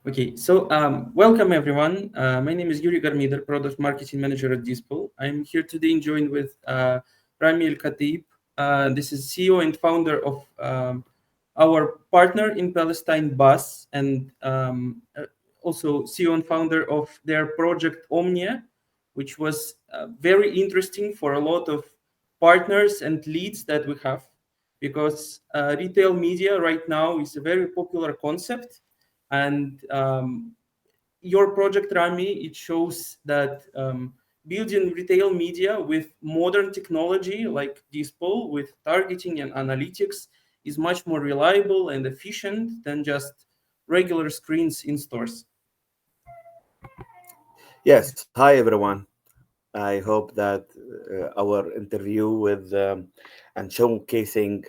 Okay, so welcome everyone. My name is Yuri Garmider, Product Marketing Manager at DISPL. I'm here today joined with Rami El-Khateib. This is CEO and founder of our partner in Palestine, BUS, and also CEO and founder of their project Omniya, which was very interesting for a lot of partners and leads that we have, because retail media right now is a very popular concept. And your project, Rami, it shows that building retail media with modern technology like DISPL, with targeting and analytics, is much more reliable and efficient than just regular screens in stores. Yes, hi everyone. I hope that our interview with and showcasing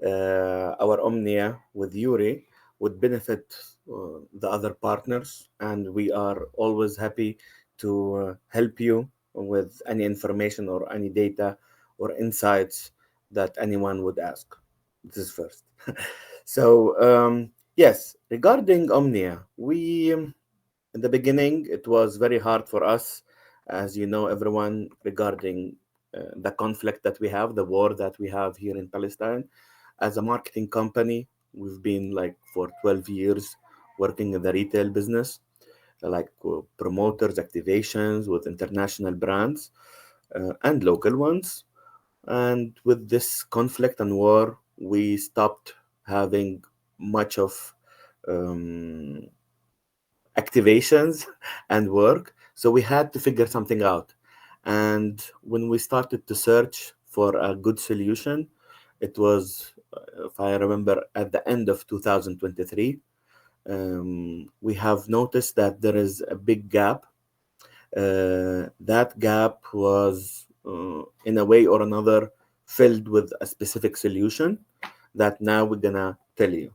our Omnia with Yuri would benefit the other partners, and we are always happy to help you with any information or any data or insights that anyone would ask. This is first. Yes, regarding Omnia, we in the beginning, it was very hard for us, as you know, everyone, regarding the conflict that we have, the war that we have here in Palestine. As a marketing company, we've been like for 12 years working in the retail business, like promoters, activations with international brands and local ones. And with this conflict and war, we stopped having much of um, activations and work. So we had to figure something out. And when we started to search for a good solution, it was, if I remember, at the end of 2023, we have noticed that there is a big gap. That gap was, in a way or another, filled with a specific solution that now we're gonna tell you.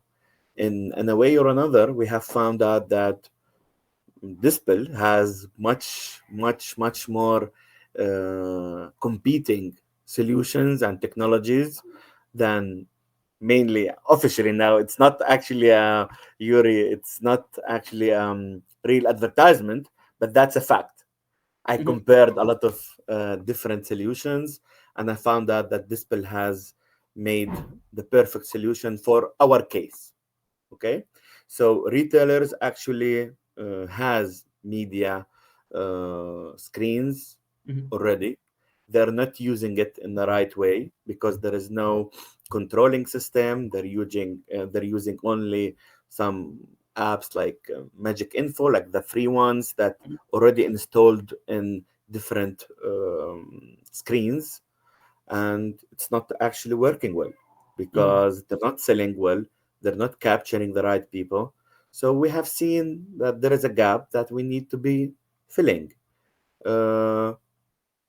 In a way or another, we have found out that DISPL has much more competing solutions and technologies than mainly officially now. It's not actually a Yuri. It's not actually real advertisement, but that's a fact. I Mhm. compared a lot of different solutions, and I found out that DISPL has made the perfect solution for our case. Okay, so retailers actually has media screens Mhm. already. They're not using it in the right way because there is no controlling system. They're using only some apps like Magic Info, like the free ones that already installed in different screens, and it's not actually working well Mhm. because they're not selling well, they're not capturing the right people. So we have seen that there is a gap that we need to be filling. Uh,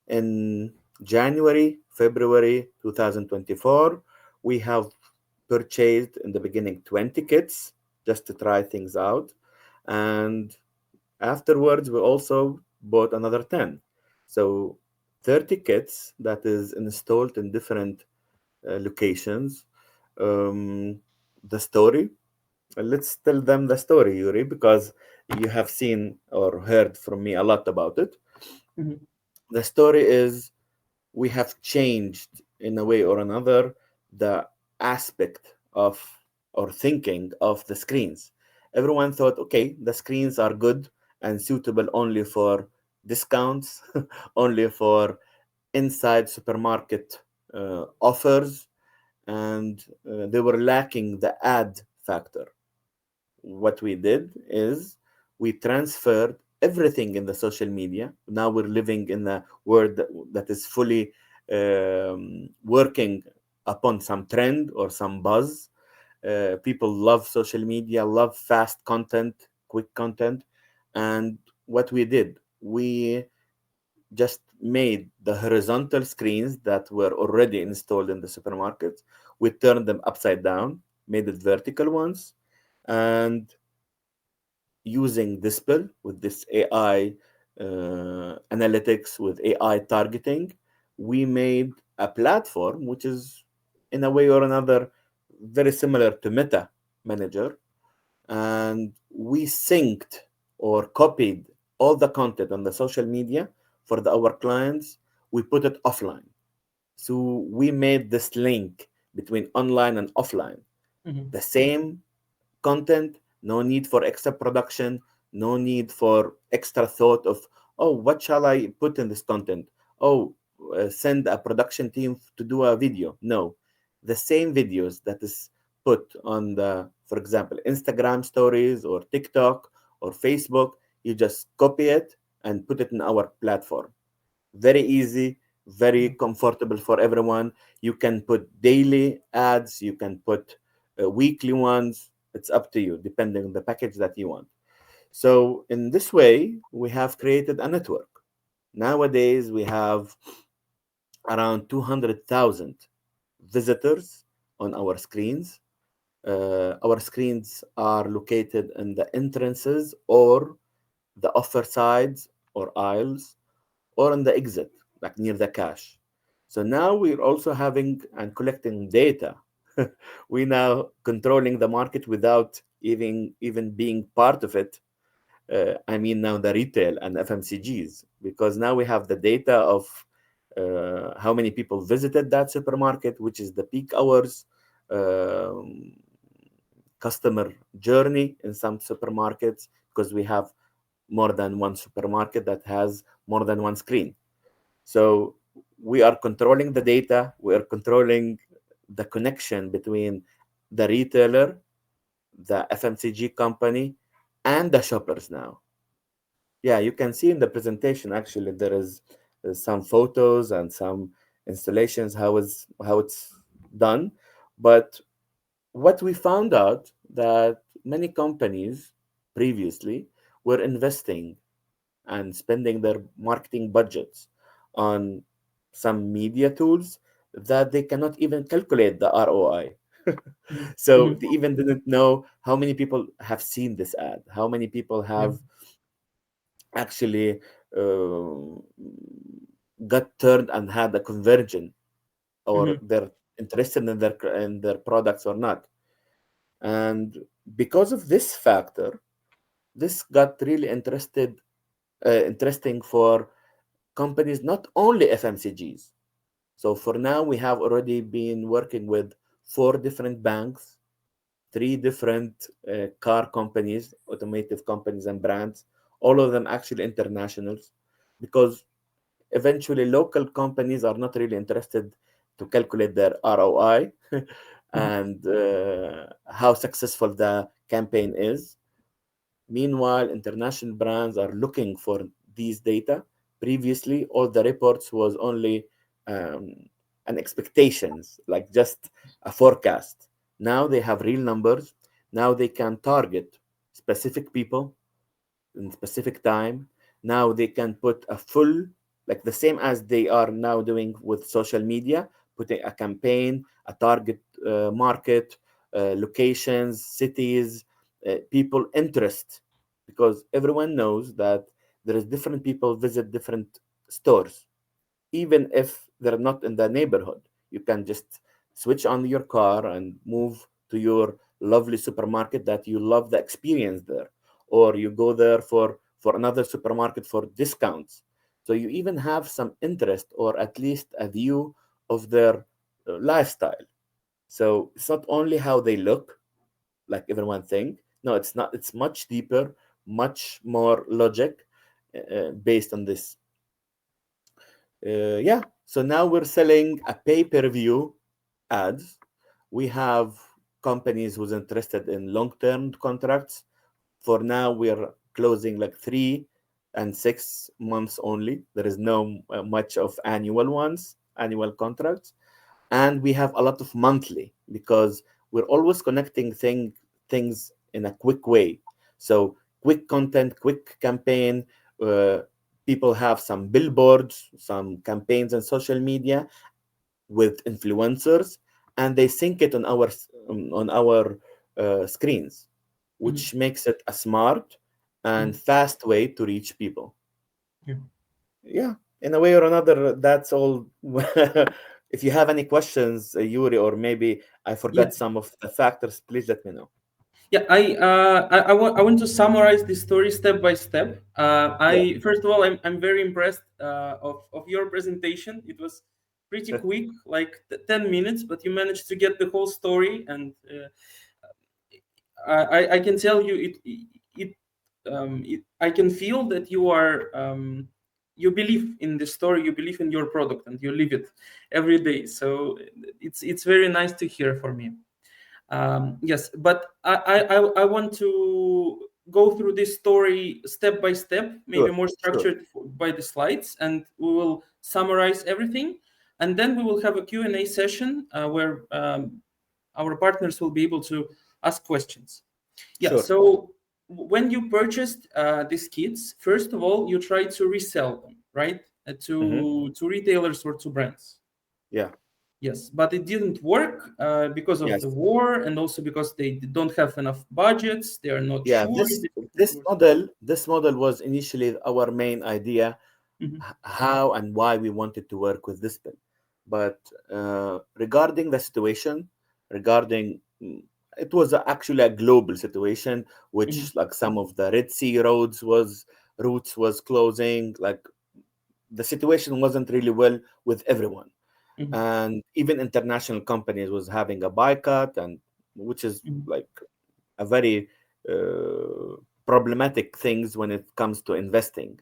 in January, February 2024, we have purchased in the beginning 20 kits just to try things out. And afterwards, we also bought another 10. So 30 kits that is installed in different locations. Um, the story. Let's tell them the story, Yuri, because you have seen or heard from me a lot about it. Mhm. The story is we have changed in a way or another the aspect of or thinking of the screens. Everyone thought, okay, the screens are good and suitable only for discounts, only for inside supermarket offers, and they were lacking the ad factor. What we did is we transferred everything in the social media. Now we're living in a world that is fully working upon some trend or some buzz. People love social media, love fast content, quick content. And what we did, we just made the horizontal screens that were already installed in the supermarkets. We turned them upside down, made it vertical ones, and using DISPL with this AI analytics, with AI targeting, we made a platform which is, in a way or another, very similar to Meta Manager, and we synced or copied all the content on the social media for our clients. We put it offline. So we made this link between online and offline. Mhm. The same content, no need for extra production, no need for extra thought of, oh, what shall I put in this content? Oh, send a production team to do a video. No, the same videos that is put on the, for example, Instagram stories or TikTok or Facebook, you just copy it and put it in our platform. Very easy, very Mhm. comfortable for everyone. You can put daily ads, you can put weekly ones. It's up to you, depending on the package that you want. So, in this way, we have created a network. Nowadays, we have around 200,000 visitors on our screens. Our screens are located in the entrances or the offer sides or aisles or on the exit, like near the cache. So now we're also having and collecting data. We now controlling the market without even being part of it. I mean now the retail and FMCGs, because now we have the data of how many people visited that supermarket, which is the peak hours, um, customer journey in some supermarkets, because we have more than one supermarket that has more than one screen. So we are controlling the data, we are controlling the connection between the retailer, the FMCG company, and the shoppers now. Yeah, you can see in the presentation actually there is some photos and some installations how it's done. But what we found out that many companies previously were investing and spending their marketing budgets on some media tools that they cannot even calculate the ROI. Mhm. So Mhm. they even didn't know how many people have seen this ad, how many people Yeah. have actually uh, got turned and had a conversion, or Mhm. they're interested in their products or not. And because of this factor, this got really interesting for companies, not only FMCGs. So for now, we have already been working with four different banks, three different car companies, automotive companies and brands, all of them actually internationals, because eventually local companies are not really interested to calculate their ROI Mhm. and how successful the campaign is. Meanwhile, international brands are looking for these data. Previously, all the reports was only um, an expectations, like just a forecast. Now they have real numbers. Now they can target specific people in specific time. Now they can put a full, like the same as they are now doing with social media, putting a campaign, a target market, locations, cities, people interest, because everyone knows that there is different people visit different stores, even if they're not in the neighborhood. You can just switch on your car and move to your lovely supermarket that you love the experience there, or you go there for another supermarket for discounts. So you even have some interest or at least a view of their lifestyle. So it's not only how they look, like everyone think. No, it's not. It's much deeper, much more logic based on this. Yeah, so now we're selling a pay-per-view ads. We have companies who's interested in long-term contracts. For now, we're closing like 3 and 6 months only. There is no much of annual ones, annual contracts, and we have a lot of monthly because we're always connecting things in a quick way. So quick content, quick campaign. uh, People have some billboards, some campaigns on social media with influencers, and they sync it on our screens, Mhm. which makes it a smart and Mhm. fast way to reach people. Yeah. Yeah, in a way or another, that's all. If you have any questions, Yuri, or maybe I Yeah. forgot some of the factors, please let me know. Yeah, I want to summarize the story step by step. Yeah. I First of all, I'm very impressed of your presentation. It was pretty quick, like 10 minutes, but you managed to get the whole story, and I can tell you I can feel that you believe in the story, you believe in your product, and you live it every day. So it's very nice to hear for me. Yes, but I want to go through this story step by step, maybe Sure. more Sure. structured by the slides, and we will summarize everything, and then we will have a Q&A session where our partners will be able to ask questions. Yeah, Sure. so when you purchased these kits, first of all, you try to resell them, right? Hmm. To retailers or to brands. Yeah. Yes, but it didn't work because of the Yes. war, and also because they don't have enough budgets. They are not Yeah. sure if This they can this source. model this model was initially our main idea, Mhm, how and why we wanted to work with this bill. But regarding the situation, regarding it was actually a global situation, mhm, which like some of the Red Sea routes was closing. Like the situation wasn't really well with everyone, mhm, and even international companies was having a boycott, and which is mhm. like a very uh, problematic things when it comes to investing.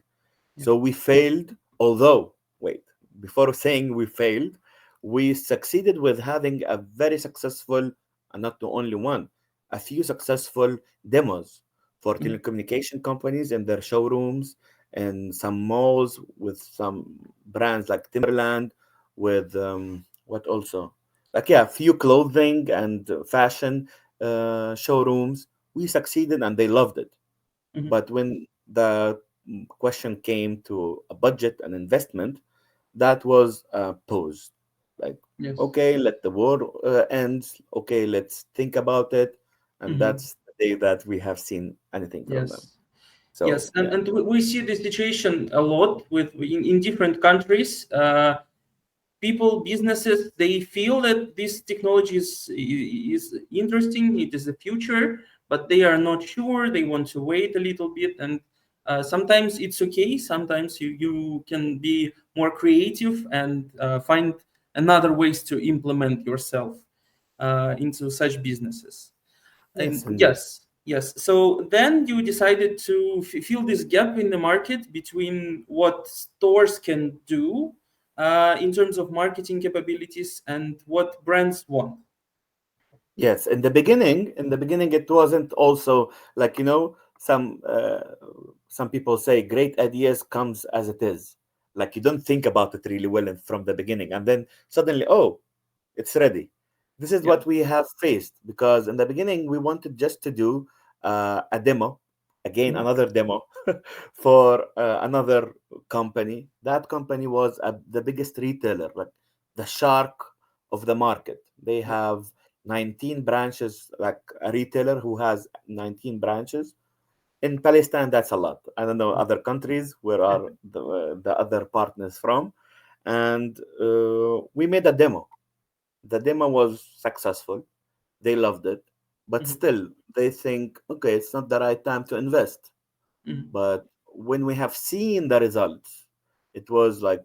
Yeah. So we failed, although, wait, before saying we failed, we succeeded with having a very successful, and not the only one, a few successful demos for Mhm, telecommunication companies in their showrooms and some malls with some brands like Timberland, with what also? Like, yeah, a few clothing and fashion showrooms. We succeeded and they loved it. mhm. But when the question came to a budget and investment, that was posed. Like, Yes. okay, let the war end. Okay, let's think about it. And Mhm. that's the day that we have seen anything from them. Yes. So, Yes, yeah. and we see this situation a lot in different countries. People, businesses, they feel that this technology is interesting, it is the future, but they are not sure, they want to wait a little bit. And sometimes it's okay, sometimes you can be more creative and find another ways to implement yourself into such businesses. And Yes, indeed. yes. So then you decided to fill this gap in the market between what stores can do in terms of marketing capabilities and what brands want. Yes, in the beginning, it wasn't also like, some people say great ideas comes as it is. Like you don't think about it really well from the beginning, and then suddenly, oh, it's ready. This is Yeah. what we have faced, because in the beginning we wanted just to do a demo, again Mhm, another demo for another company. That company was the biggest retailer, like the shark of the market. They yeah. have 19 branches, like a retailer who has 19 branches in Palestine. That's a lot. I don't know other countries where Yeah. are the other partners from, and we made a demo. The demo was successful. They loved it, but Mhm, still they think, okay, it's not the right time to invest. mhm, But when we have seen the results, it was like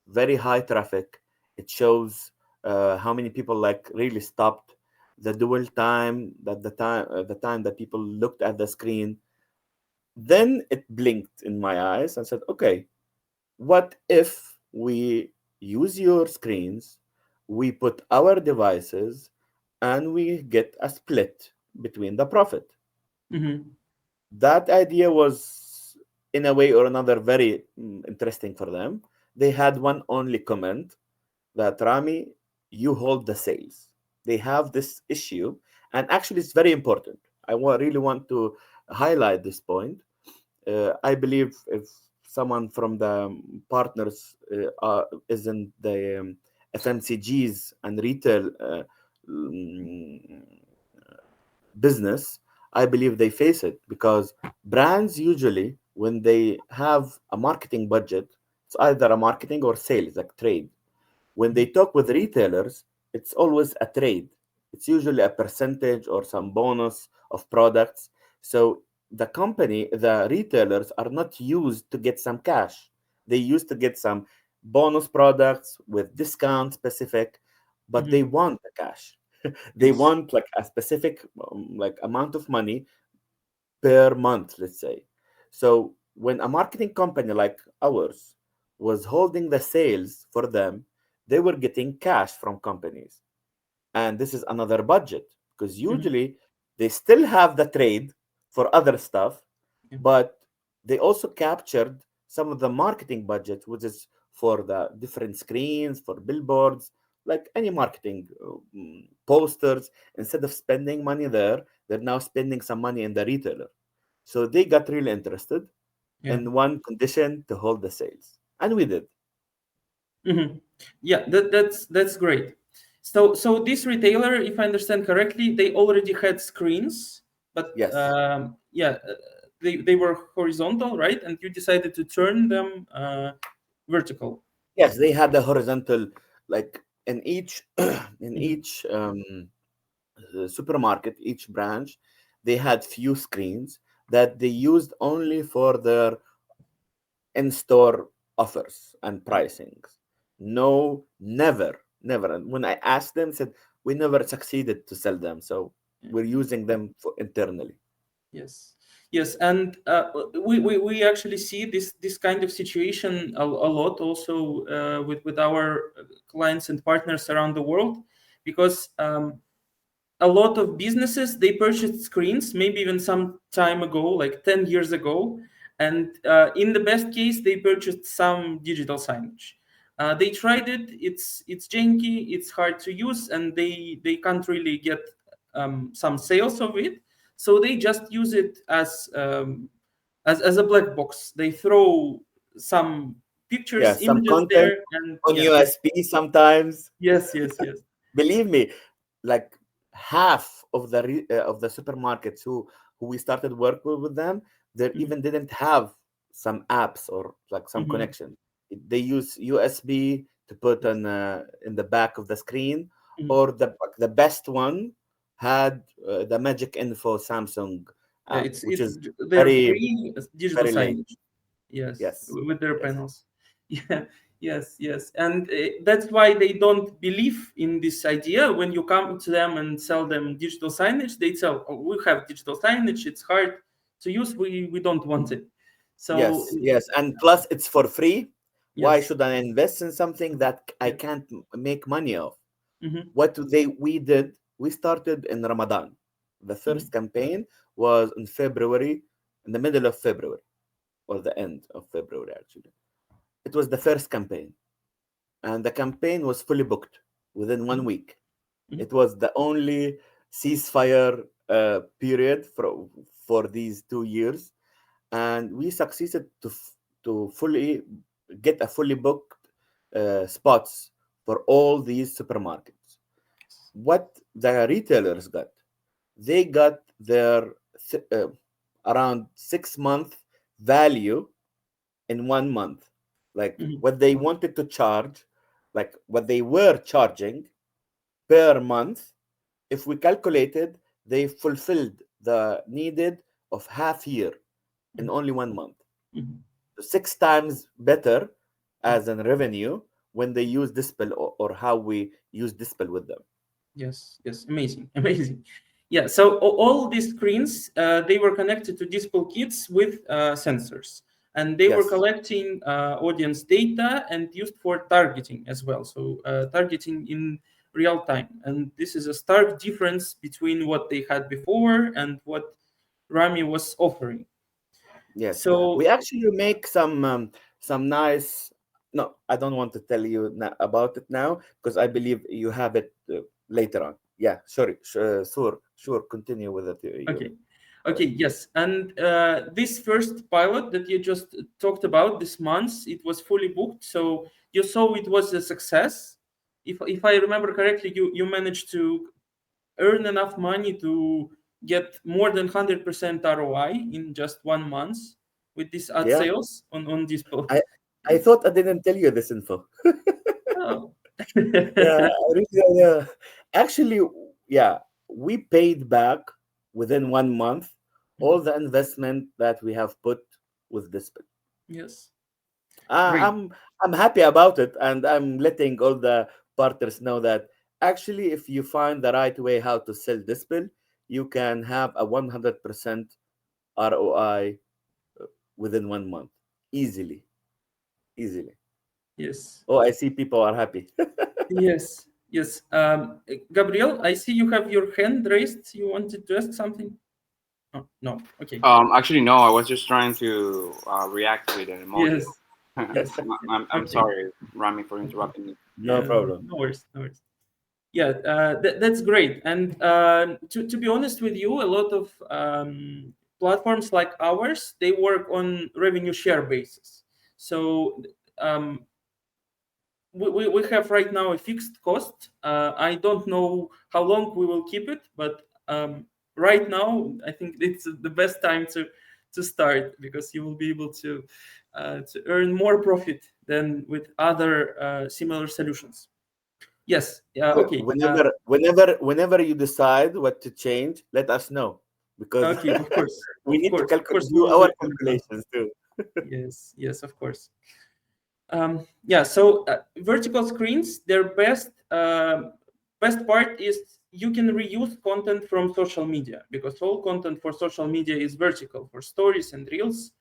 very high traffic. It shows how many people like really stopped the dual time, that the time that people looked at the screen. Then it blinked in my eyes and said, okay, what if we use your screens, we put our devices, and we get a split between the profit? mhm, That idea was, in a way or another, very interesting for them. They had one only comment, that Rami, you hold the sales. They have this issue, and actually, it's very important. Really want to highlight this point. I believe if someone from the partners is in the FMCGs and retail mm, business, I believe they face it, because brands usually, when they have a marketing budget, it's either a marketing or sales, like trade. When they mhm. talk with retailers, it's always a trade. It's usually a percentage or some bonus of products. So the retailers are not used to get some cash. They used to get some bonus products with discount specific, but they Mhm. want the cash. They Yes. want like a specific like amount of money per month, let's say. So when a marketing company like ours was holding the sales for them, they were getting cash from companies. And this is another budget because Mhm. usually they still have the trade for other stuff, Yeah. but they also captured some of the marketing budget, which is for the different screens, for billboards, like any marketing posters. Instead of spending money there, they're now spending some money in the retailer. So they got really interested Yeah. in one condition to hold the sales. And we did. Mhm. Yeah, that's great. So this retailer, if I understand correctly, they already had screens, but Yes. yeah, they were horizontal, right? And you decided to turn them vertical. Yes, they had a horizontal, like in each in Mhm. each supermarket, each branch, they had few screens that they used only for their in-store offers and pricings. No, never, never. And when I asked them, said we never succeeded to sell them, so Yeah. we're using them for internally. Yes, yes, and we actually see this kind of situation a lot also with our clients and partners around the world, because a lot of businesses they purchased screens maybe even some time ago, like 10 years ago, and in the best case they purchased some digital signage. They tried it, it's janky, it's hard to use, and they can't really get some sales of it, so they just use it as a black box. They throw some Yeah, pictures, some images content there, and on yeah. USB sometimes. Yes, yes, yes. Believe me, like half of the supermarkets who we started work with them, they Mhm, even didn't have some apps or like some mhm. connection. They use USB to put Yes. on in the back of the screen, Mhm. or the best one had the Magic Info Samsung Yeah, app, which it's is their very free digital very lame. signage. Yes, Yes, with their yes, panels. Yeah, yes, yes, and that's why they don't believe in this idea. When you come to them and sell them digital signage, they tell, "Oh, we have digital signage. It's hard to use. We don't want it." So yes, yes. And plus, it's for free. Why yes. should I invest in something that I can't make money of? Mm-hmm, What we did, we started in Ramadan. The mm-hmm, first campaign was in February, in the middle of February, or the end of February, actually. It was the first campaign, and the campaign was fully booked within one week. mm-hmm, It was the only ceasefire period for these 2 years, and we succeeded to fully get a fully booked spots for all these supermarkets. What the retailers got, they got their around 6 month value in 1 month. Like mm-hmm. what they wanted to charge, like what they were charging per month, if we calculated, they fulfilled the needed of half year in only 1 month. Mm-hmm. 6 times better as in revenue when they use DISPL, or how we use DISPL with them. Yes, yes, amazing, amazing. Yeah, so all these screens, they were connected to DISPL Kits with sensors, and they were Yes, collecting audience data and used for targeting as well. So targeting in real time, and this is a stark difference between what they had before and what Rami was offering. yes. We So actually make some nice. No, I don't want to tell you about it now because I believe you have it later on. Yeah, sorry, sure, sure. Continue with it. okay. Uh, Okay, yes. And this first pilot that you just talked about this month, it was fully booked. So you saw it was a success. If I remember correctly, you managed to earn enough money to get more than 100% ROI in just 1 month with these ad yeah, sales on this post. I I thought I didn't tell you this info. Oh. Yeah, yeah. Actually, yeah, we paid back within 1 month all Mhm. the investment that we have put with this. Yes. uh, Great. i'm I'm happy about it, and I'm letting all the partners know that actually if you find the right way how to sell this bill, you can have a 100% ROI within 1 month, easily, easily. Yes. Oh, I see people are happy. Yes. Yes. Gabriel, I see you have your hand raised. You wanted to ask something? Oh, no. Okay. Actually, no. I was just trying to react with an emoji. Yes. Yes. Yes. I'm Okay. sorry, Rami, for Okay. interrupting you. No Yeah. problem. No worries. No worries. Yeah, that's great. And to be honest with you, a lot of platforms like ours, they work on revenue share basis. So um, we have right now a fixed cost. I don't know how long we will keep it, but right now I think it's the best time to start, because you will be able to earn more profit than with other similar solutions. Yes. Okay. Whenever you decide what to change, let us know, because Okay, we need to of course, we do will our let you know. calculations too. Yes, yes, of course. Yeah, so vertical screens, their best part is you can reuse content from social media, because all content for social media is vertical for stories and reels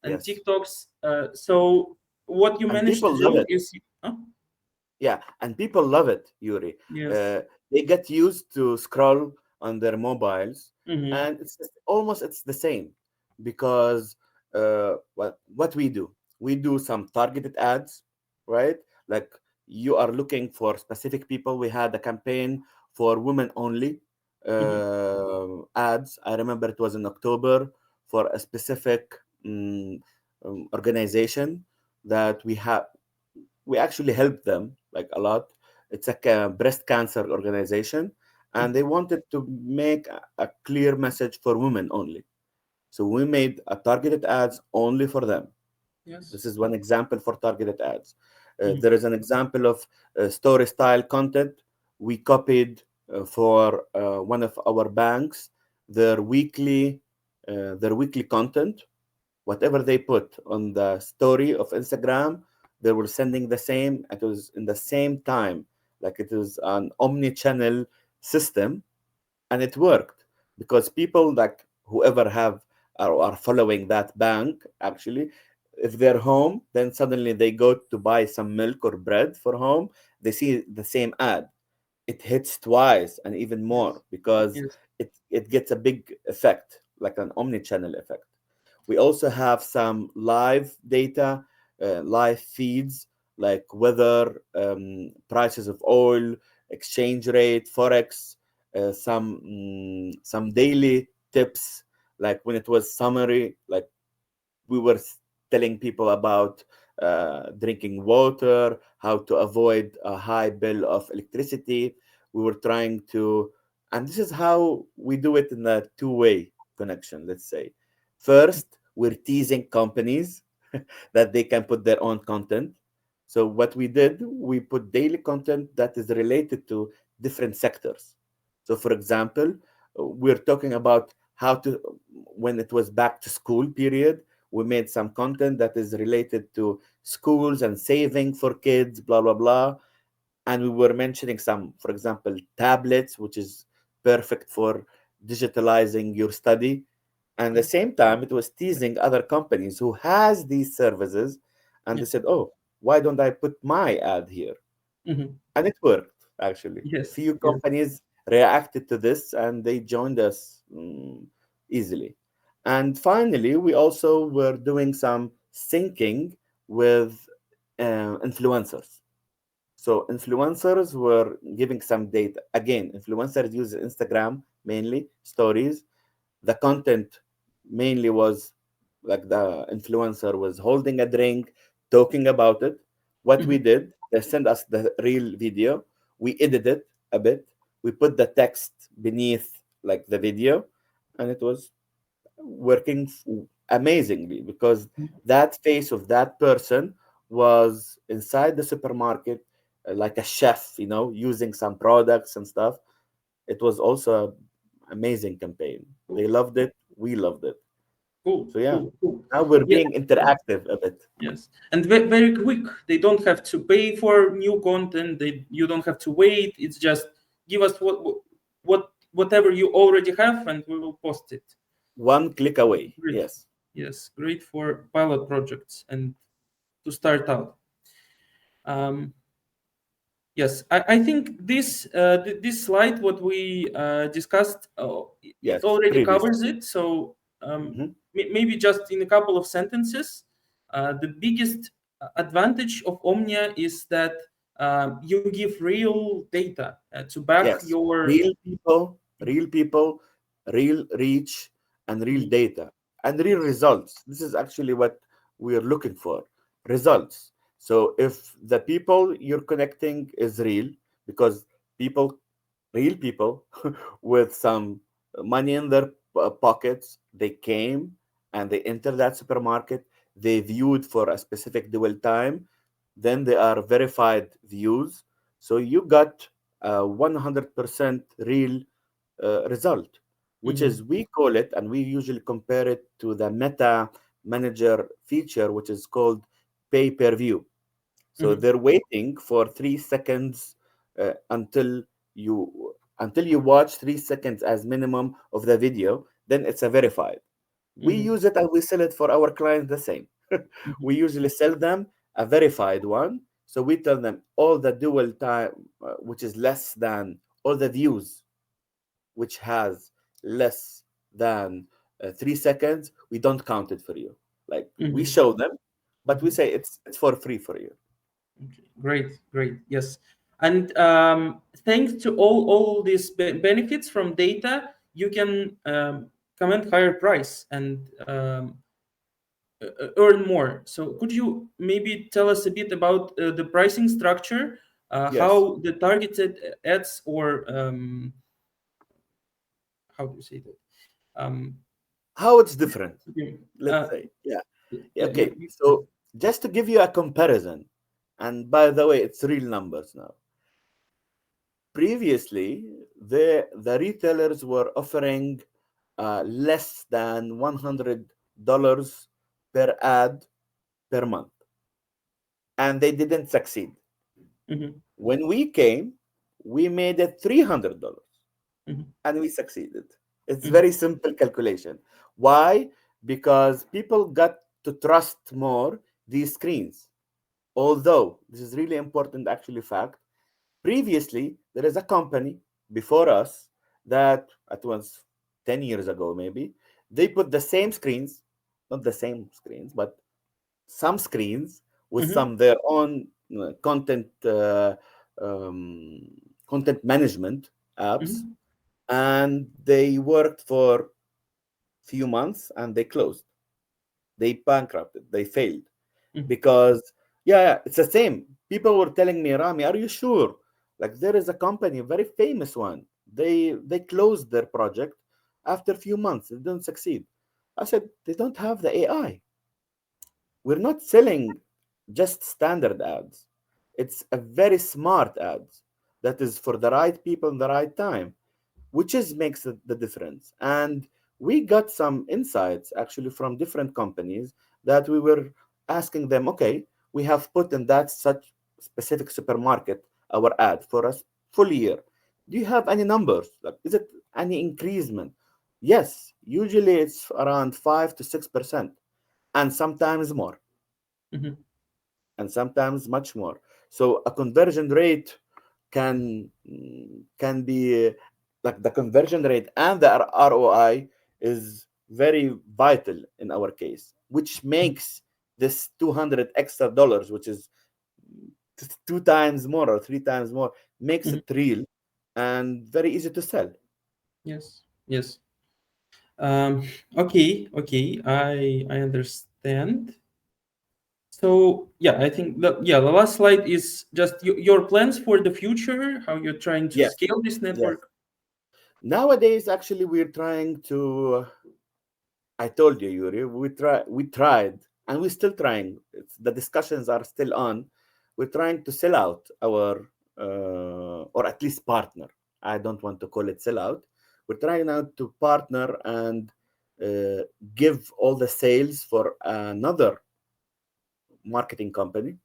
and Yes, TikToks. So what you and manage people to love do it. is, huh? Yeah, and people love it, Yuri. Yes. Uh, they get used to scroll on their mobiles, Mm-hmm. and it's the same, because what we do some targeted ads, right? Like, you are looking for specific people. We had a campaign for women only Mm-hmm. ads. I remember it was in October for a specific organization that we actually helped them like a lot. It's like a breast cancer organization, and they wanted to make a clear message for women only. So we made a targeted ads only for them. Yes. This is one example for targeted ads. Mm-hmm. There is an example of story style content. We copied for one of our banks their weekly content. Whatever they put on the story of Instagram, they were sending the same. It was in the same time, like it was an omni-channel system, and it worked because people, like whoever have or are following that bank, actually, if they're home, then suddenly they go to buy some milk or bread for home, they see the same ad. It hits twice and even Yes. more, because Yes. it gets a big effect, like an omni-channel effect. We also have some live data, live feeds, like weather, prices of oil, exchange rate, forex, some daily tips, like when it was summary, like we were telling people about drinking water, how to avoid a high bill of electricity. We were trying to, and this is how we do it in a two-way connection, let's say. First, we're teasing companies that they can put their own content. So what we did, we put daily content that is related to different sectors. So for example, we're talking about how to, when it was back to school period, we made some content that is related to schools and saving for kids, blah blah blah. And we were mentioning some, for example, tablets, which is perfect for digitalizing your study. And at the Yes. same time, it was teasing other companies who has these services, and they Yeah. said, oh, why don't I put my ad here? Mm-hmm. And it worked, actually. Yes. Few Yes. companies reacted to this, and they joined us easily. And finally, we also were doing some syncing with influencers. So influencers were giving some data. Again, influencers use Instagram mainly, stories. The content mainly was like the influencer was holding a drink, talking about it. What we Mm-hmm. did, they sent us the real video. We edited it a bit. We put the text beneath like the video, and it was working amazingly, because that face of that person was inside the supermarket, like a chef, using some products and stuff. It was also amazing campaign. They loved it. We loved it. Cool, So yeah, cool, cool. now we're Yeah, being interactive a bit. yes, and very quick. They don't have to pay for new content. You don't have to wait. It's just give us whatever you already have, and we will post it. One click away. Great. Yes. Yes, great for pilot projects and to start out. Um, yes, I think this slide, what we discussed, it Yes. already Previously. covers it. So Mhm. maybe just in a couple of sentences, the biggest advantage of Omnia is that you give real data to back Yes. your. Real people, real reach, and real Mhm. data, and real Yes. results. This is actually what we are looking for, results. So if the people you're connecting is real, because people, real people with some money in their pockets, they came and they entered that supermarket, they viewed for a specific dwell time, then they are verified views. So you got a 100% real result, which Mhm. is, we call it, and we usually compare it to the meta manager feature, which is called pay per view. So Mhm. they're waiting for 3 seconds until you watch 3 seconds as minimum of the video, then it's a verified. We Mhm. use it and we sell it for our clients the same. Mhm. We usually sell them a verified one. So we tell them all the dual time, which is less than, all the views which has less than 3 seconds, we don't count it for you. Like, we Mhm. show them, but we Mhm. say it's for free for you. Okay, great, great. Yes. And thanks to all these benefits from data, you can command higher price and earn more. So could you maybe tell us a bit about the pricing structure, Yes. how the targeted ads or how do you say that? Um, How it's different, okay, let's say. Yeah. Yeah, yeah, okay. So just to give you a comparison, and by the way, it's real numbers now. Previously, the retailers were offering less than $100 per ad per month, and they didn't succeed. Mhm, When we came, we made it $300, mhm, and we succeeded. It's mhm, very simple calculation. Why? Because people got to trust more these screens. Although this is really important, actually, fact. Previously, there is a company before us that, it was 10 years ago maybe, they put the same screens, not the same screens, but some screens with mhm, some their own um, content management apps, mhm, and they worked for few months and they closed. They bankrupted. They failed mhm, because, yeah, it's the same. People were telling me, Rami, are you sure? Like, there is a company, a very famous one. They closed their project after a few months. They didn't succeed. I said, they don't have the AI. We're not selling just standard ads. It's a very smart ads that is for the right people in the right time, which is makes the difference. And we got some insights actually from different companies that we were asking them, okay, we have put in that such specific supermarket our ad for a full year. Do you have any numbers? Like, is it any increasement? Yes, usually it's around 5 to 6%, and sometimes more, mhm, and sometimes much more. So a conversion rate can be like, the conversion rate and the ROI is very vital in our case, which mhm. makes this 200 extra dollars, which is 2 times more or 3 times more, makes Mhm. it real and very easy to sell. Yes, yes. Um, okay, okay, I understand. So yeah, I think the last slide is just your plans for the future, how you're trying to Yes, scale this yes. network. Nowadays, actually, we're trying to. I told you, Yuri, we tried, and we're still trying. The discussions are still on. We're trying to sell out our, or at least partner. I don't want to call it sell out. We're trying now to partner and give all the sales for another marketing company,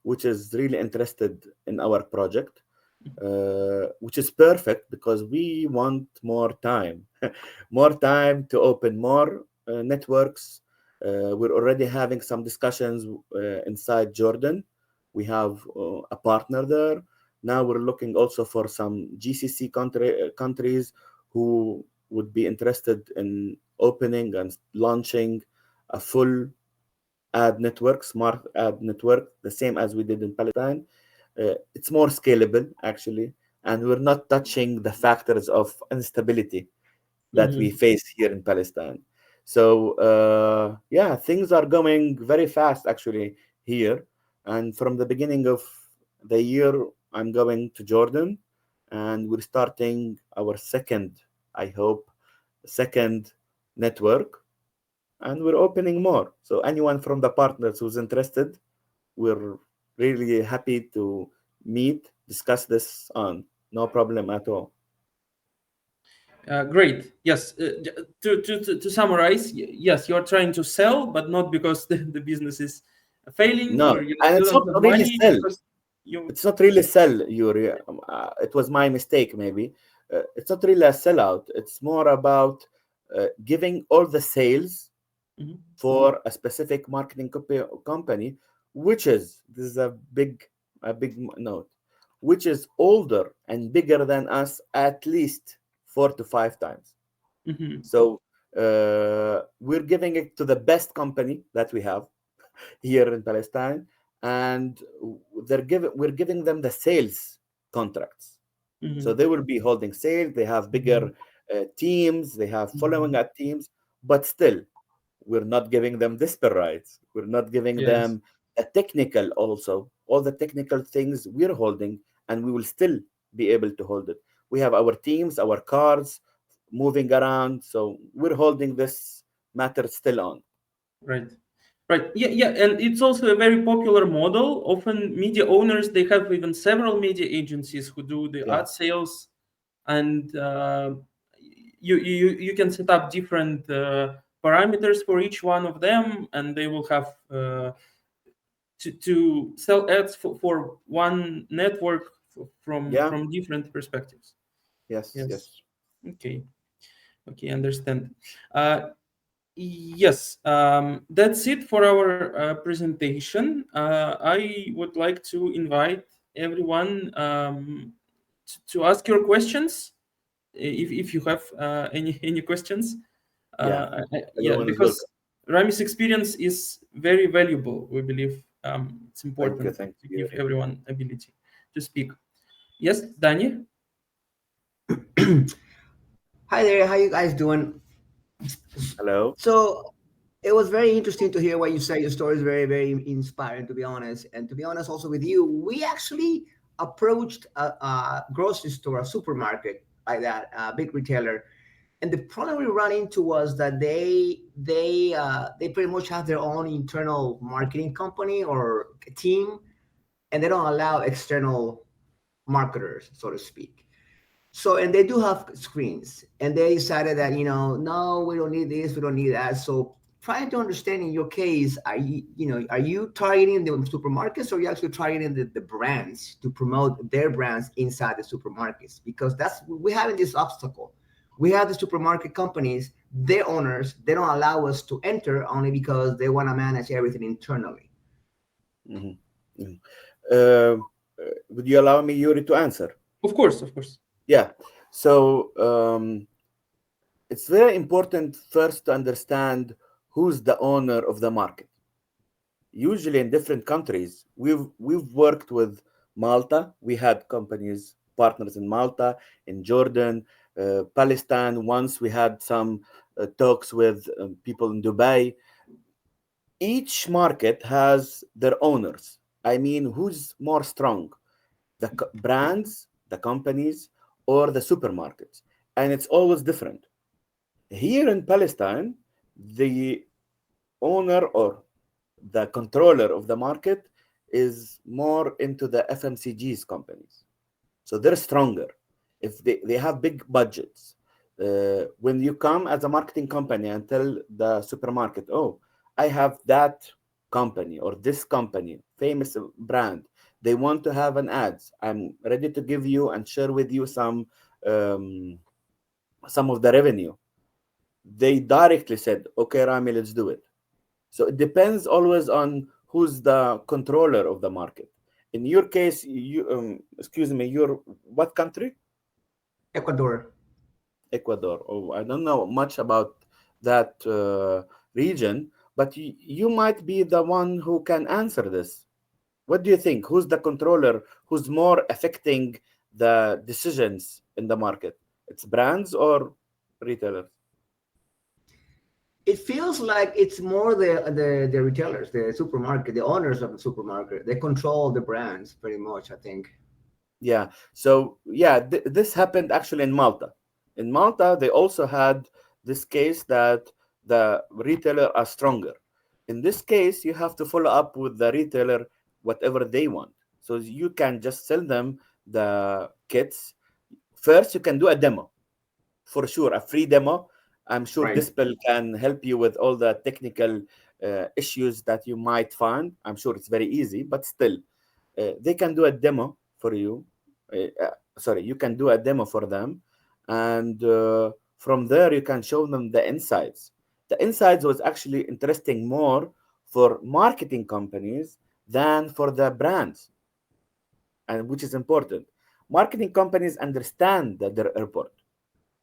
which is really interested in our project, which is perfect because we want more time, more time to open more networks. We're already having some discussions inside Jordan. We have a partner there. Now we're looking also for some GCC countries who would be interested in opening and launching a full ad network, smart ad network, the same as we did in Palestine. It's more scalable, actually, and we're not touching the factors of instability that we Mhm. face here in Palestine. So, yeah, things are going very fast, actually, here. And from the beginning of the year, I'm going to Jordan, and we're starting our second, I hope, second network, and we're opening more. So anyone from the partners who's interested, we're really happy to meet, discuss this on. No problem at all. Great. Yes. To summarize, yes, you're trying to sell, but not because the business is failing No, or and you it's don't not have really money, sell. because you. It's not really sell, Yuri. It was my mistake, maybe. It's not really a sellout. It's more about giving all the sales Mhm. for a specific marketing company, which is, this is a big note, which is older and bigger than us at least 4 to 5 times. Mhm. So we're giving it to the best company that we have here in Palestine, and we're giving them the sales contracts. So Mhm. they will be holding sales. They have bigger teams. They have following at teams, but still we're not giving them disper rights. We're not giving Yes. them a technical also. All the technical things we're holding, and we will still be able to hold it. We have our teams, our cars moving around. So we're holding this matter still on. Right. Right. Yeah. Yeah. And it's also a very popular model. Often, media owners, they have even several media agencies who do the Yeah. ad sales, and you can set up different parameters for each one of them, and they will have to sell ads for one network Yeah. from different perspectives. Yes. Yes. Yes. Okay. Okay. Understand. Yes, that's it for our presentation. I would like to invite everyone to ask your questions, if you have any questions. Yeah. Yeah, Everyone is welcome. because Rami's experience is very valuable. We believe it's Thank you. important Thank to you, give Yuri. everyone ability to speak. Yes, Dani? Hi there, how you guys doing? Hello. So it was very interesting to hear what you say. Your story is very, very inspiring, to be honest. And to be honest, also with you, we actually approached a grocery store, a supermarket like that, a big retailer. And the problem we run into was that they pretty much have their own internal marketing company or team, and they don't allow external marketers, so to speak. So, and they do have screens, and they decided that, no, we don't need this, we don't need that. So trying to understand in your case, are you targeting the supermarkets, or are you actually targeting the brands to promote their brands inside the supermarkets? Because that's, we're having this obstacle. We have the supermarket companies, their owners, they don't allow us to enter only because they want to manage everything internally. Mhm. Mhm. Uh, would you allow me, Yuri, to answer? Of course, of course. Yeah. So it's very important first to understand who's the owner of the market. Usually in different countries, we've worked with Malta. We had companies partners in Malta, in Jordan, Palestine. Once we had some talks with people in Dubai. Each market has their owners. I mean, who's more strong, the brands, the companies, or the supermarkets? And it's always different. Here in Palestine, the owner or the controller of the market is more into the FMCG's companies. So they're stronger. If they have big budgets. When you come as a marketing company and tell the supermarket, oh, I have that company or this company, famous brand, they want to have an ads. I'm ready to give you and share with you um, some of the revenue. They directly said, okay, Rami, let's do it. So it depends always on who's the controller of the market. In your case, you excuse me, you're what country? Ecuador. Ecuador. Oh, I don't know much about that region, but you might be the one who can answer this. What do you think? Who's the controller? Who's more affecting the decisions in the market? It's brands or retailers? It feels like it's more the retailers, the supermarket, the owners of the supermarket. They control the brands pretty much, I think. Yeah. So yeah, this happened actually in Malta. In Malta, they also had this case that the retailer are stronger. In this case, you have to follow up with the retailer whatever they want. So you can just sell them the kits. First, you can do a demo for sure, a free demo. I'm sure Right. Dispel can help you with all the technical issues that you might find. I'm sure it's very easy, but still, they can do a demo for you. Sorry, you can do a demo for them, and from there you can show them the insights. The insights was actually interesting more for marketing companies than for the brands, and which is important. Marketing companies understand that their report.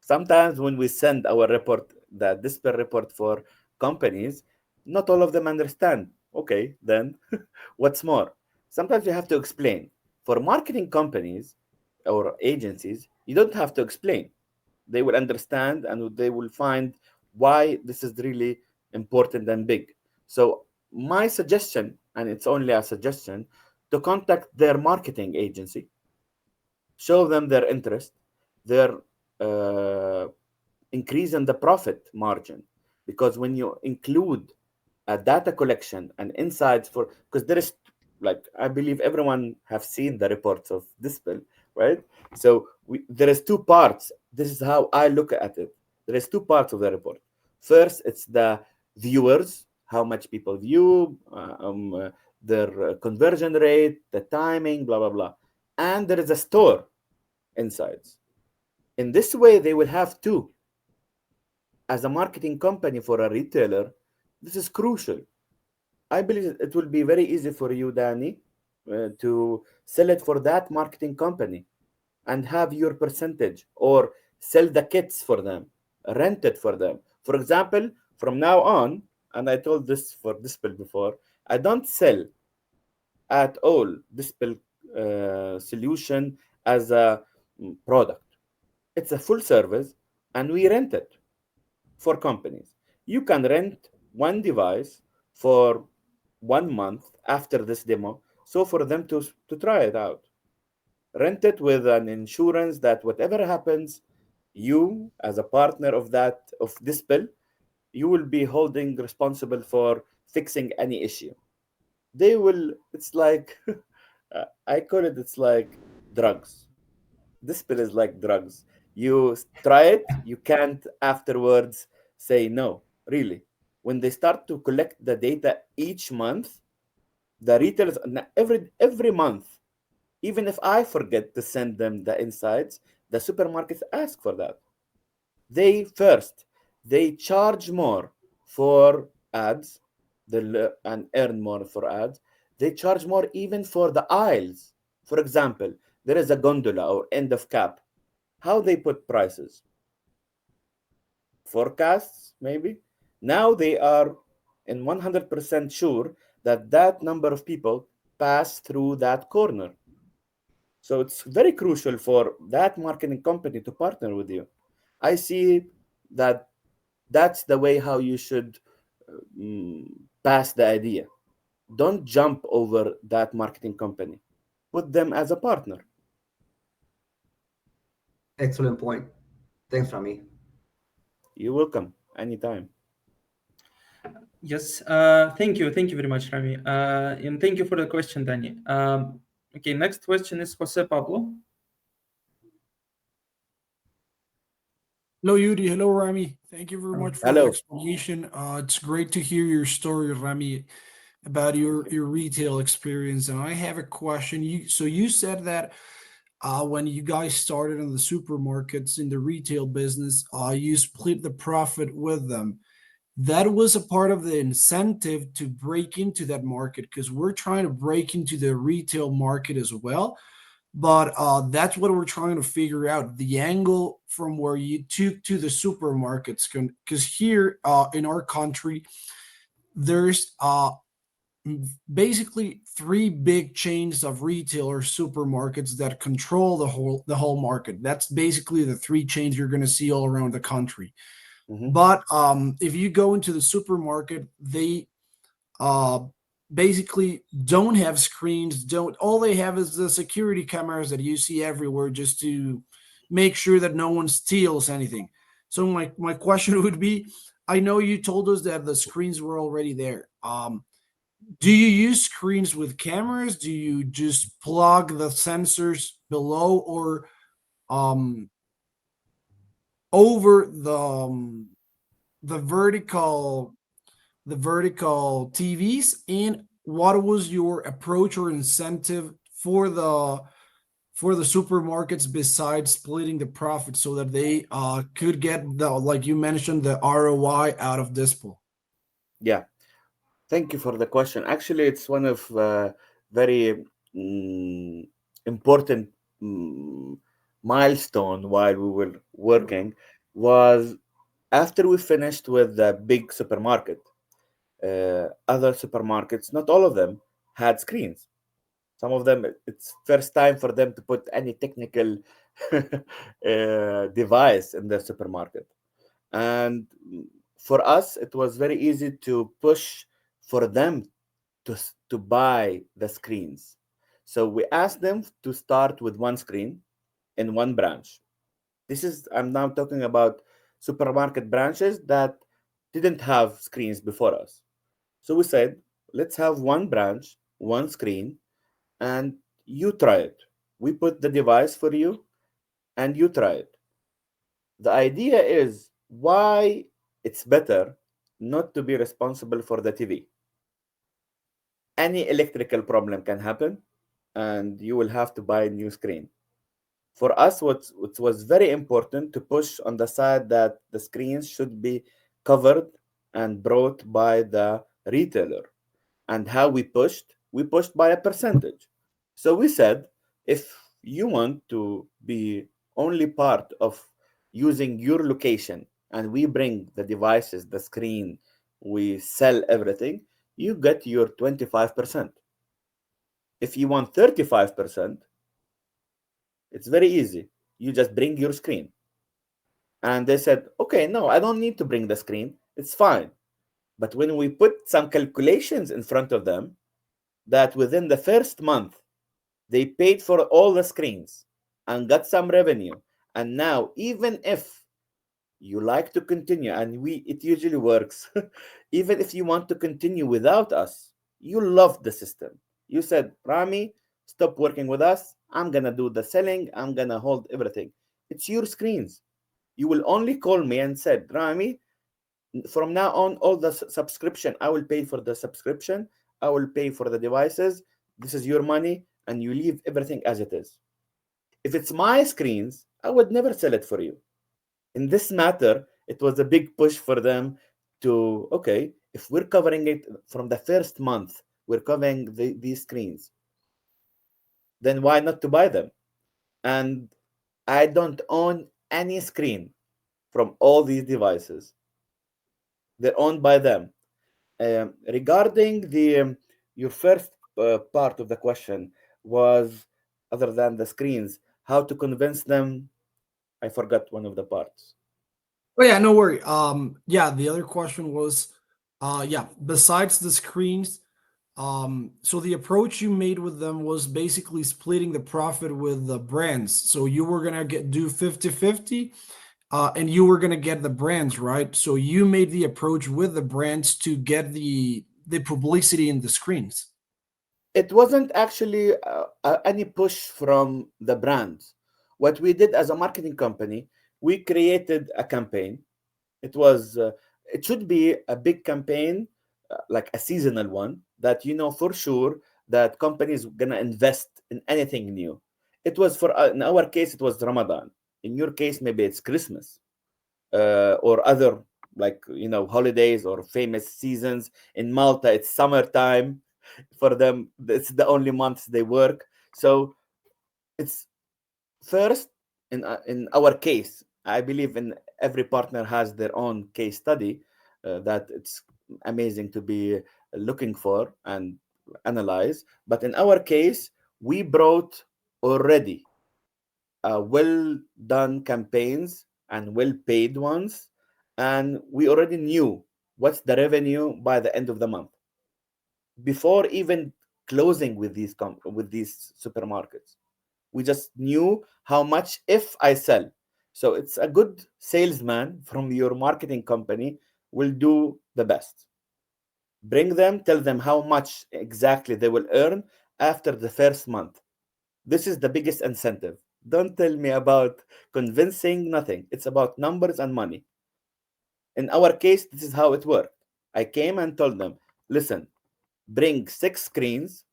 Sometimes when we send our report, the DISPL report for companies, not all of them understand. Okay, then what's more? Sometimes you have to explain. For marketing companies or agencies, you don't have to explain. They will understand and they will find why this is really important and big. So, my suggestion, and it's only a suggestion, to contact their marketing agency, show them their interest, their uh, increase in the profit margin. Because when you include a data collection and insights for, because there is, like, I believe everyone have seen the reports of Dispel, right? So there is two parts. This is how I look at it. There is two parts of the report. First, it's the viewers, how much people view, their conversion rate, the timing, blah blah blah, and there is a store insights. In this way, they will have two. As a marketing company for a retailer, this is crucial. I believe it will be very easy for you, Danny, to sell it for that marketing company and have your percentage, or sell the kits for them, rent it for them. For example, from now on, and I told this for Dispel before, I don't sell at all Dispel solution as a product. It's a full service, and we rent it for companies. You can rent one device for 1 month after this demo, so for them to try it out. Rent it with an insurance that whatever happens, you as a partner of Dispel, you will be holding responsible for fixing any issue. They will. It's like I call it. It's like drugs. Dispel is like drugs. You try it, you can't afterwards say no. Really, when they start to collect the data each month, the retailers every month, even if I forget to send them the insights, the supermarkets ask for that. They charge more for ads, and earn more for ads. They charge more even for the aisles. For example, there is a gondola or end of cap. How they put prices? Forecasts, maybe. Now they are in 100% sure that that number of people pass through that corner. So it's very crucial for that marketing company to partner with you. I see that that's the way how you should mm, pass the idea. Don't jump over that marketing company. Put them as a partner. Excellent point. Thanks, Rami. You're welcome anytime. Yes, thank you very much, Rami, and thank you for the question, Danny. Okay, next question is Jose Pablo. Hello, Yudi. Hello, Rami. Thank you very Oh, much for the Hello. explanation. It's great to hear your story, Rami, about your retail experience. And I have a question. You said that when you guys started in the supermarkets in the retail business, you split the profit with them. That was a part of the incentive to break into that market because we're trying to break into the retail market as well. But that's what we're trying to figure out, the angle from where you took to the supermarkets. Because here in our country, there's basically three big chains of retail or supermarkets that control the whole market. That's basically the three chains you're going to see all around the country. Hmm. But if you go into the supermarket, they uh, basically don't have screens. Don't All they have is the security cameras that you see everywhere, just to make sure that no one steals anything. So my question would be, I know you told us that the screens were already there. Do you use screens with cameras? Do you just plug the sensors below, or um, over the vertical TVs? And what was your approach or incentive for the supermarkets besides splitting the profit so that they could get the, like you mentioned, the ROI out of DISPL? Yeah. Thank you for the question. Actually, it's one of very mm, important mm, milestone while we were working was after we finished with the big supermarket. Other supermarkets, not all of them, had screens. Some of them, it's first time for them to put any technical device in their supermarket. And for us, it was very easy to push for them to buy the screens. So we asked them to start with one screen in one branch. This is, I'm now talking about supermarket branches that didn't have screens before us. So we said, let's have one branch, one screen, and you try it. We put the device for you and you try it. The idea is why it's better not to be responsible for the TV. Any electrical problem can happen and you will have to buy a new screen. For us, what was very important to push on the side that the screens should be covered and brought by the retailer. And how we pushed by a percentage. So we said, if you want to be only part of using your location and we bring the devices, the screen, we sell everything, you get your 25%. If you want 35%, it's very easy. You just bring your screen. And they said, okay, no, I don't need to bring the screen. It's fine. But when we put some calculations in front of them, that within the first month, they paid for all the screens and got some revenue. And now, even if you like to continue, and it usually works, even if you want to continue without us, you love the system. You said, Rami, stop working with us. I'm going to do the selling. I'm going to hold everything. It's your screens. You will only call me and said, Rami, from now on, all the subscription, I will pay for the subscription. I will pay for the devices. This is your money, and you leave everything as it is. If it's my screens, I would never sell it for you. In this matter, it was a big push for them to, okay, if we're covering it from the first month, we're covering these screens, then why not to buy them? And I don't own any screen from all these devices. They're owned by them. Regarding the your first part of the question was, other than the screens, how to convince them. I forgot one of the parts. Oh yeah, no worry. Yeah, the other question was, yeah, besides the screens, so the approach you made with them was basically splitting the profit with the brands. So you were gonna do 50-50, and you were gonna get the brands, right? So you made the approach with the brands to get the publicity in the screens. It wasn't actually any push from the brands. What we did as a marketing company, we created a campaign. It was it should be a big campaign, like a seasonal one, that you know for sure that companies gonna invest in anything new. It was for in our case it was Ramadan. In your case maybe it's Christmas, or other, like you know, holidays or famous seasons. In Malta it's summertime. For them it's the only months they work. So it's first, in our case, I believe in every partner has their own case study, that it's amazing to be looking for and analyze. But in our case, we brought already well done campaigns and well paid ones, and we already knew what's the revenue by the end of the month before even closing with with these supermarkets. We just knew how much if I sell. So it's a good salesman from your marketing company will do the best. Bring them, tell them how much exactly they will earn after the first month. This is the biggest incentive. Don't tell me about convincing, nothing. It's about numbers and money. In our case, this is how it worked. I came and told them, listen, bring 6 screens,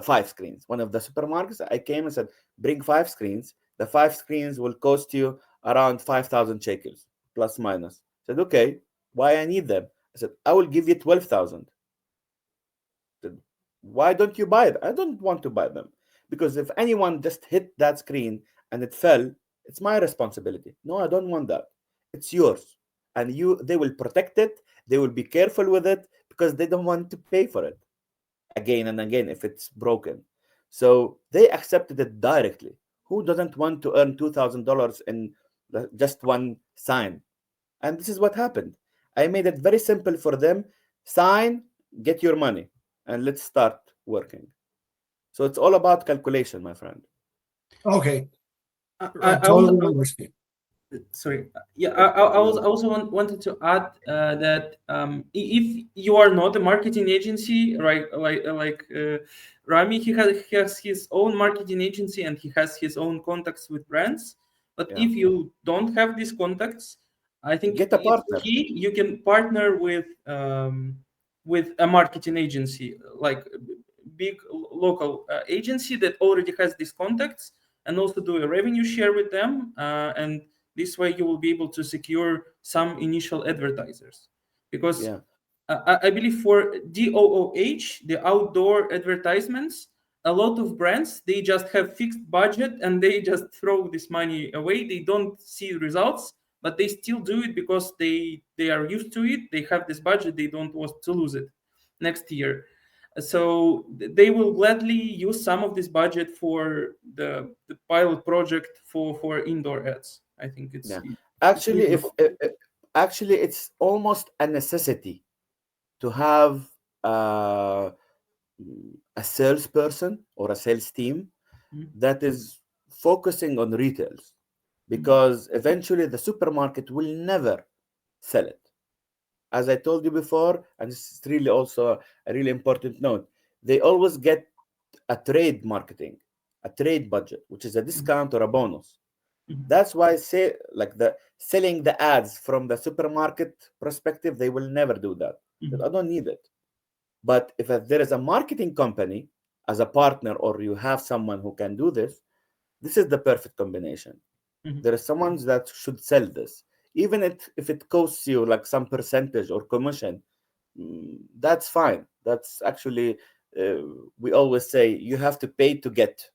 five screens. One of the supermarkets, I came and said, bring 5 screens. The 5 screens will cost you around 5,000 shekels, plus minus. I said, okay, why I need them? I said, I will give you 12,000. Why don't you buy it? I don't want to buy them, because if anyone just hit that screen and it fell, it's my responsibility. No, I don't want that. It's yours, and they will protect it. They will be careful with it because they don't want to pay for it again and again if it's broken. So they accepted it directly. Who doesn't want to earn $2,000 in just one sign? And this is what happened. I made it very simple for them. Sign, get your money, and let's start working. So it's all about calculation, my friend. Okay, I totally also, understand. sorry, yeah, I also wanted to add that if you are not a marketing agency, right, like Rami, he has his own marketing agency and he has his own contacts with brands. But Yeah. if you don't have these contacts, I think Get a it's partner. key. You can partner with a marketing agency, like a big local agency that already has these contacts, and also do a revenue share with them. And this way, you will be able to secure some initial advertisers, because Yeah. I believe for DOOH, the outdoor advertisements, a lot of brands they just have fixed budget and they just throw this money away. They don't see results, but they still do it because they are used to it. They have this budget. They don't want to lose it next year. So they will gladly use some of this budget for the pilot project for indoor ads. I think Yeah. it's Actually, reasonable. actually it's almost a necessity to have uh, a salesperson or a sales team Mhm. that is focusing on retails, Mhm. because eventually the supermarket will never sell it. As I told you before, and this is really also a really important note, they always get a trade marketing, a trade budget, which is a Mhm. discount or a bonus. Mhm. That's why say like the selling the ads from the supermarket perspective, they will never do that. Mhm. Because I don't need it. But if there is a marketing company as a partner, or you have someone who can do this is the perfect combination. Mhm. There is someone that should sell this, even if it costs you like some percentage or commission. That's fine. That's actually, uh, we always say you have to pay to get.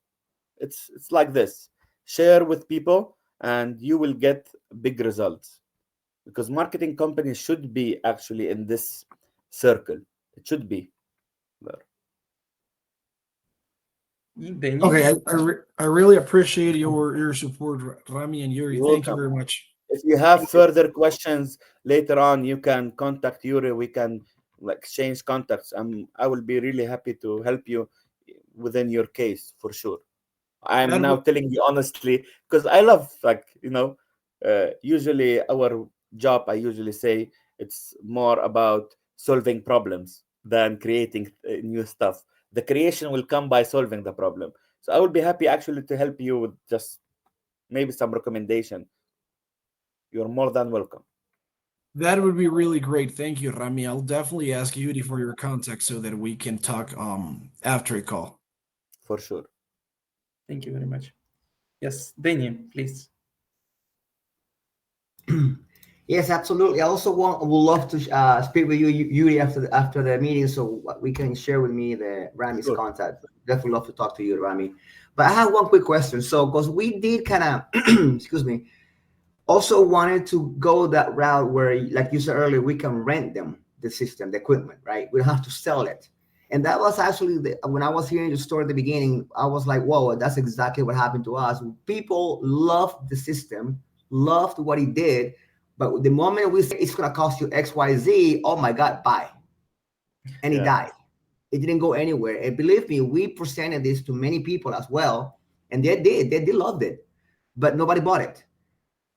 It's like this. Share with people, and you will get big results, because marketing companies should be actually in this circle. It should be there. They need Okay, to. I really appreciate your support, Rami and Yuri. You're Thank you welcome. very much. If you have Thank you. further questions later on, you can contact Yuri. We can like exchange contacts. I will be really happy to help you within your case for sure. I'm That now w- telling you honestly, because I love, like, usually our job, I usually say it's more about solving problems than creating new stuff. The creation will come by solving the problem. So I would be happy actually to help you with just maybe some recommendation. you're more than welcome. That would be really great. Thank you, Rami. I'll definitely ask Yuri for your contact so that we can talk after a call. For sure. Thank you very much. Yes, Daniel, please. Yes, absolutely. I also would love to speak with you, Yuri, after the meeting, so we can share with me the Rami's Sure. contact. Definitely love to talk to you, Rami. But I have one quick question. So, because we did kind of, excuse me, also wanted to go that route where, like you said earlier, we can rent them the system, the equipment, right? We don't have to sell it. And that was actually when I was hearing the story at the beginning, I was like, whoa, that's exactly what happened to us. People loved the system, loved what he did. But the moment we say it's going to cost you X, Y, Z, oh my God, buy. And it Yeah. died. It didn't go anywhere. And believe me, we presented this to many people as well. And they did loved it. But nobody bought it.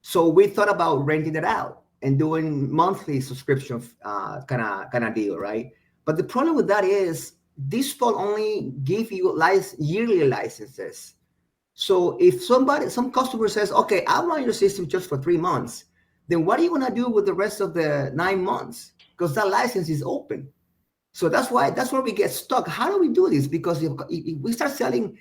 So we thought about renting it out and doing monthly subscription kind of deal, right? But the problem with that is DISPL only give you yearly licenses. So if some customer says, okay, I want your system just for 3 months, then what are you gonna do with the rest of the 9 months? Because that license is open. So that's where we get stuck. How do we do this? Because if we start selling,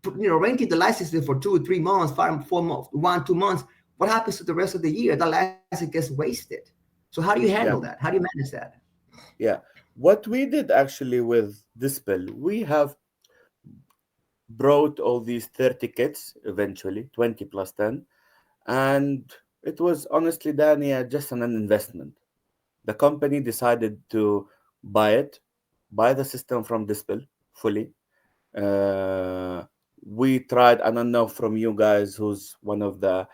renting the licenses for 2 or 3 months, 5, 4 months, 1, 2 months, what happens to the rest of the year? That license gets wasted. So how do you handle that? How do you manage that? Yeah. What we did actually with DISPL, we have brought all these 30 kits eventually, 20 plus 10. And it was honestly, Dania, just an investment. The company decided to buy the system from DISPL fully. We tried, I don't know from you guys who's one of the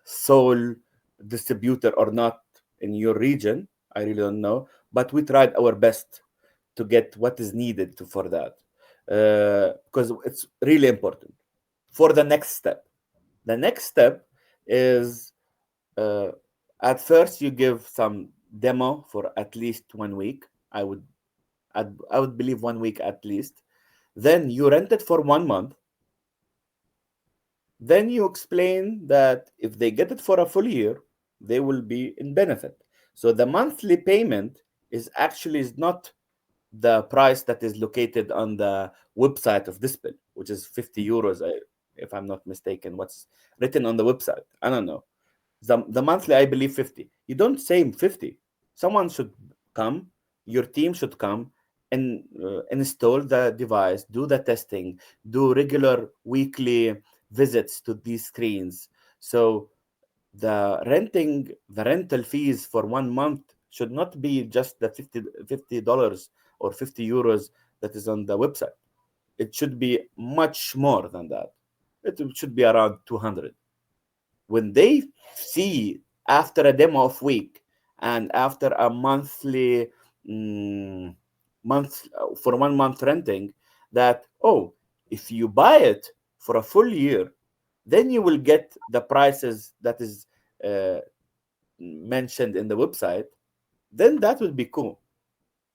sole distributor or not in your region. I really don't know, but we tried our best to get what is needed for that, because it's really important for the next step. The next step is, uh, at first you give some demo for at least 1 week. I would believe 1 week at least. Then you rent it for 1 month. Then you explain that if they get it for a full year, they will be in benefit. So the monthly payment is not the price that is located on the website of DISPL, which is 50 euros, if I'm not mistaken. What's written on the website? I don't know. The monthly, I believe 50. You don't say 50. Someone should come, your team should come and install the device, do the testing, do regular weekly visits to these screens. So the rental fees for 1 month should not be just the $50 or 50 euros that is on the website. It should be much more than that. It should be around 200. When they see after a demo of week and after a monthly month for 1 month renting, that, oh, if you buy it for a full year, then you will get the prices that is uh, mentioned in the website, then that will be cool.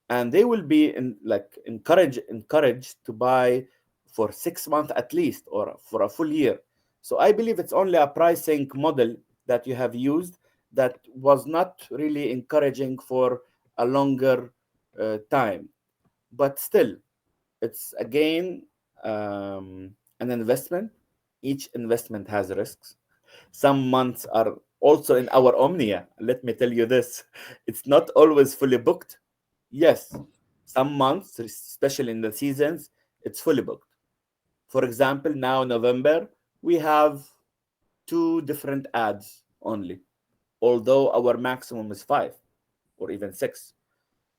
And they will be encouraged to buy for 6 months at least, or for a full year. So I believe it's only a pricing model that you have used that was not really encouraging for a longer time. But still, it's again an investment. Each investment has risks. Some months are also in our Omniya. Let me tell you this, it's not always fully booked. Yes, some months, especially in the seasons, it's fully booked. For example, now November, we have 2 different ads only, although our maximum is 5 or even 6.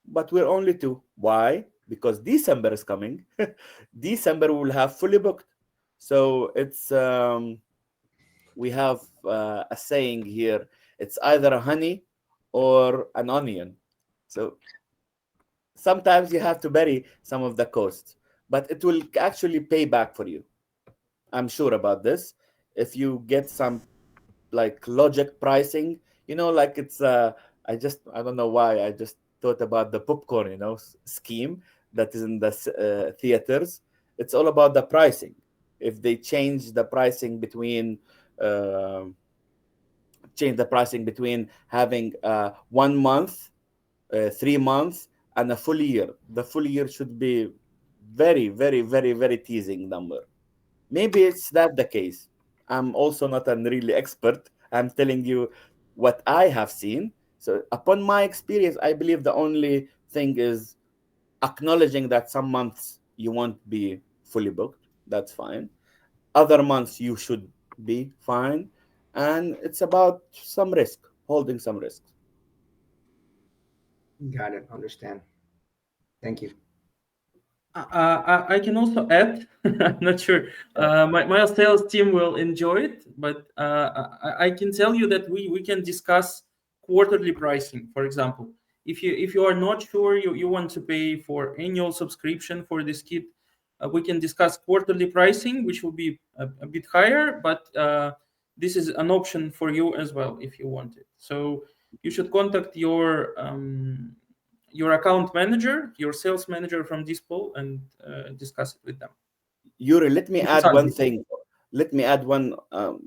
But we're only 2. Why? Because December is coming. December we will have fully booked. So it's we have a saying here, it's either a honey or an onion. So sometimes you have to bury some of the costs, but it will actually pay back for you. I'm sure about this. If you get some like logic pricing, like it's I don't know why I just thought about the popcorn, scheme that is in the theaters. It's all about the pricing. If they change the pricing between change the pricing between having 1 month, 3 months, and a full year. The full year should be very, very, very, very teasing number. Maybe it's that the case. I'm also not a really expert. I'm telling you what I have seen. So upon my experience, I believe the only thing is acknowledging that some months you won't be fully booked. That's fine. Other months you should be fine. And it's about some risk, holding some risks. Got it. Understand. Thank you. I can also add, I'm not sure my sales team will enjoy it, but I can tell you that we can discuss quarterly pricing, for example. If you are not sure you want to pay for annual subscription for this kit, we can discuss quarterly pricing, which will be a bit higher, but this is an option for you as well if you want it. So you should contact your account manager, your sales manager from DISPL, and discuss it with them. Yuri, let me add one Sandy. thing. Let me add one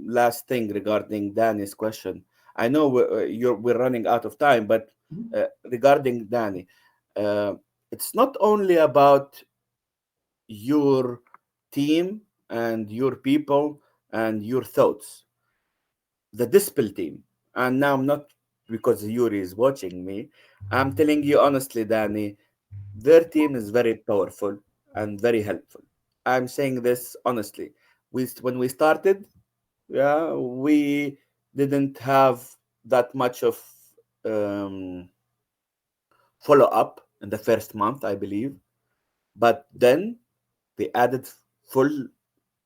last thing regarding Danny's question. I know we're running out of time, but regarding Danny, uh, it's not only about your team and your people and your thoughts. The DISPL team, and now I'm not, because Yuri is watching me, I'm telling you honestly, Danny, their team is very powerful and very helpful. I'm saying this honestly. When we started, yeah, we didn't have that much of um, follow up in the first month, I believe. But then we added full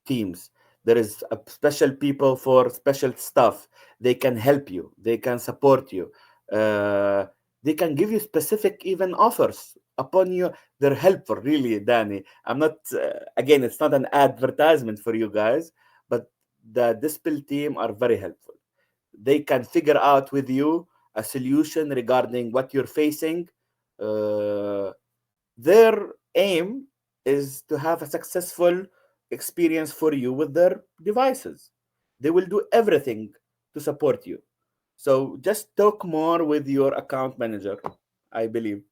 teams. There is a special people for special stuff. They can help you. They can support you. Uh, they can give you specific even offers upon you. They're helpful, really, Danny. I'm not. Again, it's not an advertisement for you guys, but the Dispel team are very helpful. They can figure out with you a solution regarding what you're facing. Uh, their aim is to have a successful experience for you with their devices. They will do everything to support you. So just talk more with your account manager, I believe.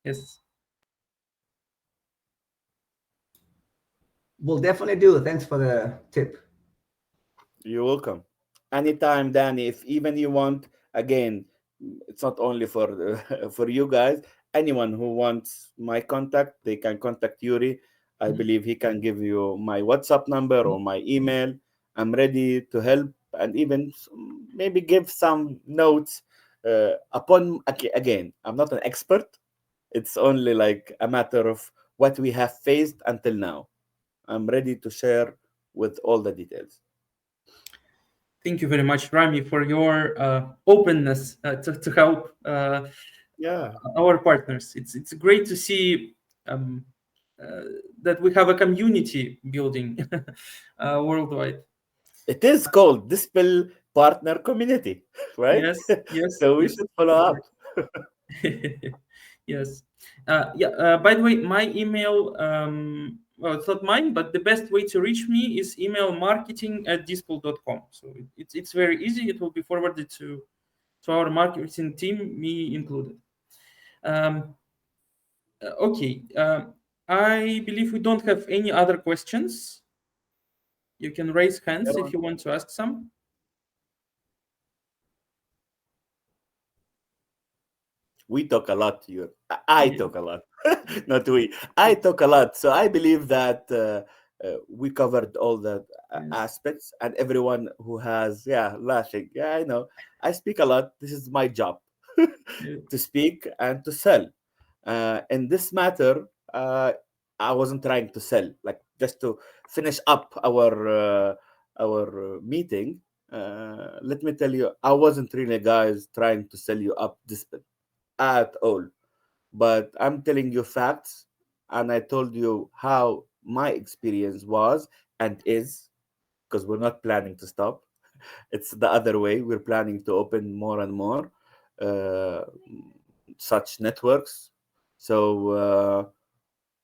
Yes. We'll definitely do. Thanks for the tip. You're welcome. Anytime, Danny. If even you want, again, it's not only for for you guys. Anyone who wants my contact, they can contact Yuri. I believe he can give you my WhatsApp number or my email. I'm ready to help and even maybe give some notes. Again, I'm not an expert. It's only like a matter of what we have faced until now. I'm ready to share with all the details. Thank you very much, Rami, for your openness to help Yeah. our partners. It's great to see um, that we have a community building worldwide. It is called Dispel Partner Community, right? Yes, yes, So we yes. should follow up. Yes. Yeah. By the way, my email, well, it's not mine, but the best way to reach me is email marketing@dispel.com. So it's very easy. It will be forwarded to our marketing team, me included. Um, okay. I believe we don't have any other questions. You can raise hands if you want to ask some. We talk a lot here. I Yeah. talk a lot, not we. I talk a lot. So I believe that we covered all the Yes. aspects, and everyone who has, yeah, laughing. Yeah, I know. I speak a lot. This is my job Yeah. to speak and to sell. In this matter, I wasn't trying to sell, like just to finish up our meeting. Let me tell you, I wasn't really, guys, trying to sell you up this at all. But I'm telling you facts, and I told you how my experience was and is, because we're not planning to stop. It's the other way. We're planning to open more and more uh, such networks. So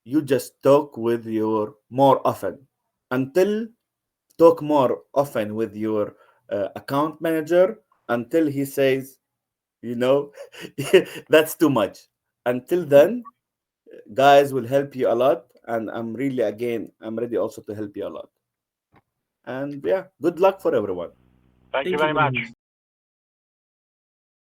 you just talk with your more often until talk more often with your account manager until he says, you know, that's too much. Until then, guys will help you a lot. And I'm really, again, I'm ready also to help you a lot. And yeah, good luck for everyone. Thank you Thank you very very much. much.